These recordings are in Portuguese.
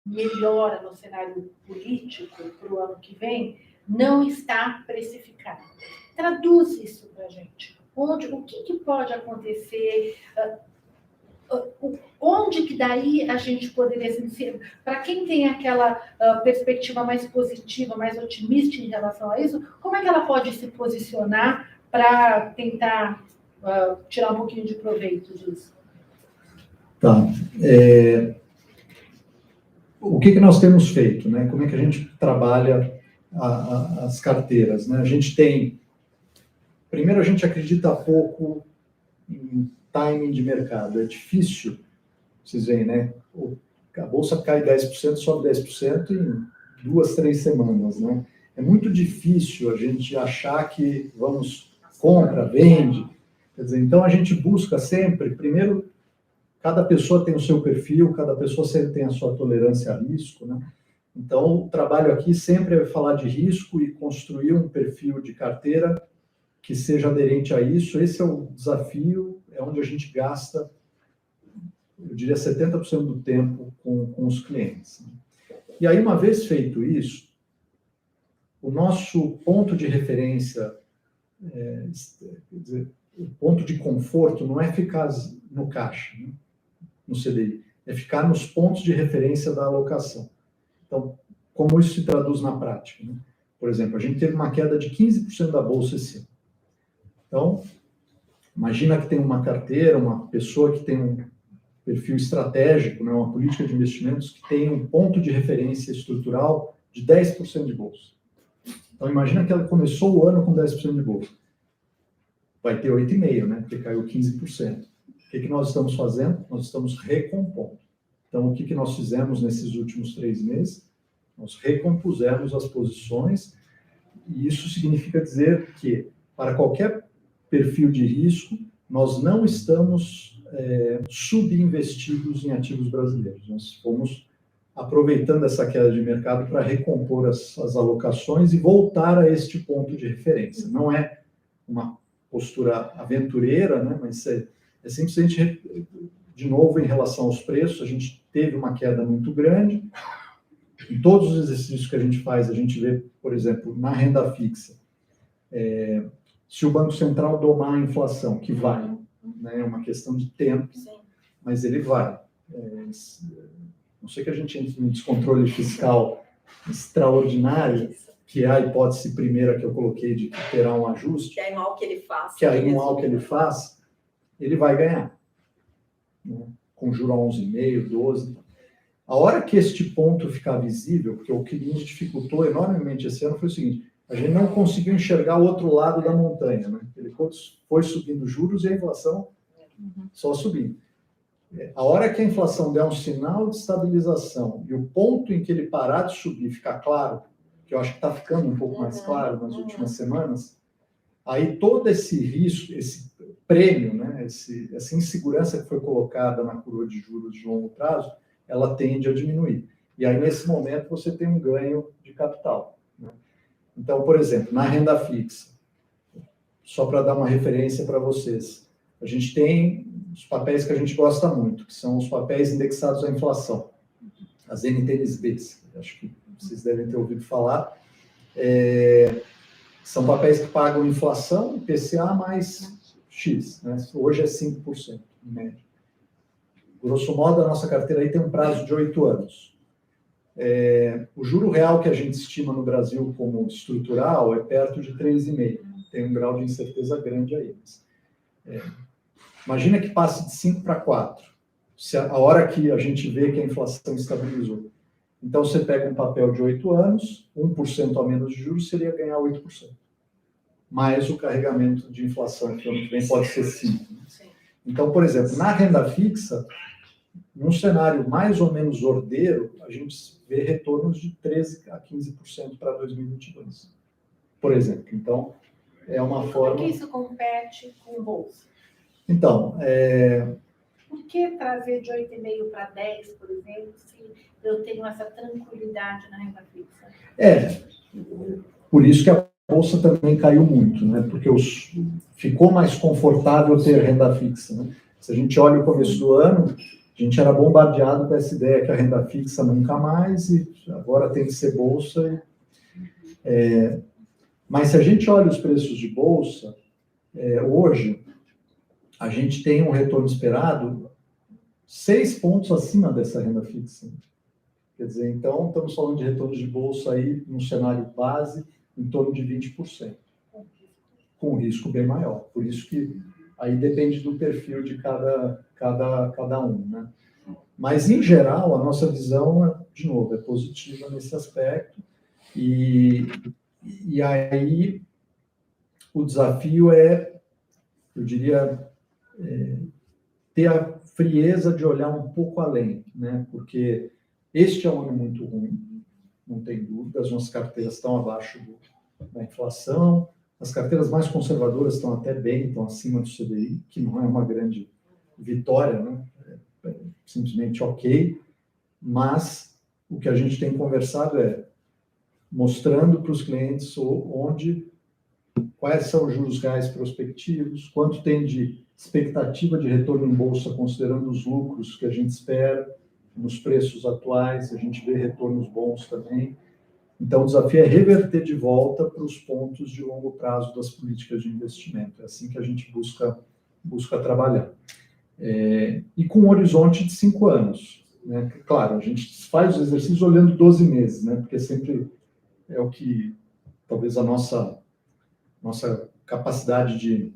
melhora no cenário político para o ano que vem, não está precificado. Traduz isso para a gente. O que pode acontecer? Onde que daí a gente poderia, para quem tem aquela perspectiva mais positiva, mais otimista em relação a isso, como é que ela pode se posicionar para tentar tirar um pouquinho de proveito disso? Tá. O que nós temos feito, né? Como é que a gente trabalha as carteiras, né? A gente tem... Primeiro, a gente acredita pouco em timing de mercado. É difícil, vocês veem, né? A bolsa cai 10%, sobe 10% em 2, 3 semanas, né? É muito difícil a gente achar que compra, vende. Quer dizer, então a gente busca sempre, primeiro, cada pessoa tem o seu perfil, cada pessoa sempre tem a sua tolerância a risco, né? Então, o trabalho aqui sempre é falar de risco e construir um perfil de carteira que seja aderente a isso. Esse é o desafio, é onde a gente gasta, eu diria, 70% do tempo com os clientes. E aí, uma vez feito isso, o nosso ponto de referência, quer dizer, o ponto de conforto não é ficar no caixa, né, no CDI, é ficar nos pontos de referência da alocação. Então, como isso se traduz na prática, né? Por exemplo, a gente teve uma queda de 15% da bolsa esse ano. Então, imagina que tem uma carteira, uma pessoa que tem um perfil estratégico, né, uma política de investimentos que tem um ponto de referência estrutural de 10% de bolsa. Então, imagina que ela começou o ano com 10% de bolsa. Vai ter 8,5%, né, porque caiu 15%. O que nós estamos fazendo? Nós estamos recompondo. Então, o que nós fizemos nesses últimos 3 meses? Nós recompusemos as posições, e isso significa dizer que, para qualquer perfil de risco, nós não estamos subinvestidos em ativos brasileiros. Nós fomos aproveitando essa queda de mercado para recompor as alocações e voltar a este ponto de referência. Não é uma postura aventureira, né, mas é simplesmente, de novo, em relação aos preços, a gente teve uma queda muito grande. Em todos os exercícios que a gente faz, a gente vê, por exemplo, na renda fixa, se o Banco Central domar a inflação, que vai, né, é uma questão de tempo, mas ele vai. Não sei que a gente entre num descontrole fiscal extraordinário, que é a hipótese primeira que eu coloquei de que terá um ajuste, que é anual que ele faz. Que é anual que ele faz, ele vai ganhar, né, com juro a 11,5%, 12%. A hora que este ponto ficar visível, porque o que nos dificultou enormemente esse ano foi o seguinte: a gente não conseguiu enxergar o outro lado da montanha, né? Ele foi subindo juros e a inflação só subindo. A hora que a inflação der um sinal de estabilização e o ponto em que ele parar de subir ficar claro, que eu acho que está ficando um pouco mais claro nas últimas semanas, aí todo esse risco, esse prêmio, né, essa insegurança que foi colocada na curva de juros de longo prazo, ela tende a diminuir. E aí, nesse momento, você tem um ganho de capital, né? Então, por exemplo, na renda fixa, só para dar uma referência para vocês, a gente tem os papéis que a gente gosta muito, que são os papéis indexados à inflação, as NTNBs, acho que vocês devem ter ouvido falar. São papéis que pagam inflação, IPCA mais X, né? Hoje é 5%, em média. Grosso modo, a nossa carteira aí tem um prazo de 8 anos. O juro real que a gente estima no Brasil como estrutural é perto de 3,5%. Tem um grau de incerteza grande aí. Imagina que passe de 5 para 4, a hora que a gente vê que a inflação estabilizou. Então, você pega um papel de 8 anos, 1% a menos de juros seria ganhar 8%. Mais o carregamento de inflação, que ano que vem pode ser 5%. Então, por exemplo, na renda fixa, num cenário mais ou menos ordeiro, a gente vê retornos de 13% a 15% para 2022, por exemplo. Então, é uma forma... Como que isso compete com bolsa? Então, Por que trazer de 8,5 para 10, por exemplo, se eu tenho essa tranquilidade na renda fixa? Por isso que a bolsa também caiu muito, né? Porque ficou mais confortável ter renda fixa, né? Se a gente olha o começo do ano, A gente era bombardeado com essa ideia que a renda fixa nunca mais, e agora tem que ser bolsa. Mas se a gente olha os preços de bolsa, hoje, a gente tem um retorno esperado 6 pontos acima dessa renda fixa. Quer dizer, então, estamos falando de retornos de bolsa aí, no cenário base, em torno de 20%, com um risco bem maior. Por isso que aí depende do perfil de cada um, né? Mas, em geral, a nossa visão, de novo, é positiva nesse aspecto. E aí, o desafio eu diria, ter a frieza de olhar um pouco além, né? Porque este é um ano muito ruim, não tem dúvida, as nossas carteiras estão abaixo da inflação, as carteiras mais conservadoras estão até bem, estão acima do CDI, que não é uma grande vitória, né? Simplesmente ok, mas o que a gente tem conversado mostrando para os clientes quais são os juros reais prospectivos, quanto tem de expectativa de retorno em bolsa, considerando os lucros que a gente espera, nos preços atuais, a gente vê retornos bons também. Então, o desafio é reverter de volta para os pontos de longo prazo das políticas de investimento. É assim que a gente busca trabalhar. E com um horizonte de 5 anos. Né? Claro, a gente faz os exercícios olhando 12 meses, né? Porque sempre é o que, talvez, a nossa capacidade de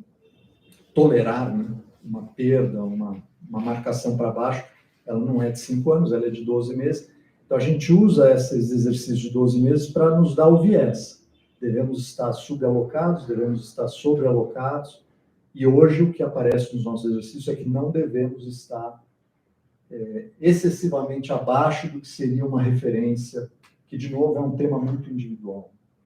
tolerar, né, uma perda, uma marcação para baixo, ela não é de 5 anos, ela é de 12 meses. Então, a gente usa esses exercícios de 12 meses para nos dar o viés. Devemos estar subalocados, devemos estar sobrealocados, e hoje o que aparece nos nossos exercícios é que não devemos estar excessivamente abaixo do que seria uma referência, que, de novo, é um tema muito individual.